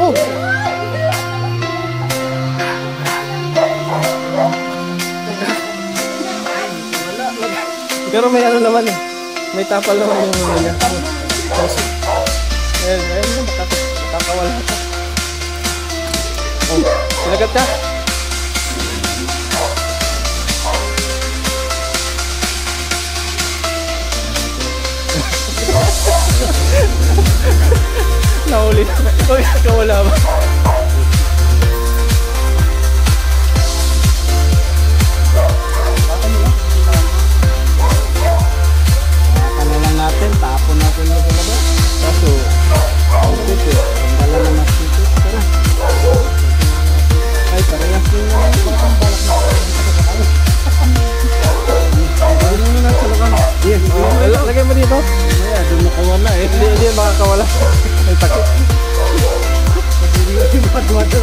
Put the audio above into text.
Oh! Pero may ano naman eh. May tapal naman yung ano niya. Ayun, makakawala ka. Oh, sinagat ka? Nahuli. Huwag nakawala ba? Natin, tapon natin yung labas. Kaso, Dito, ang dala na mas dito. Tara. Ay, parehas yung parang balak na. Ano mo na sa lakan? Yes. lagay mo dito. Maya, doon nakawala eh. Hindi makakawala. May takot. Hindi yung padwado.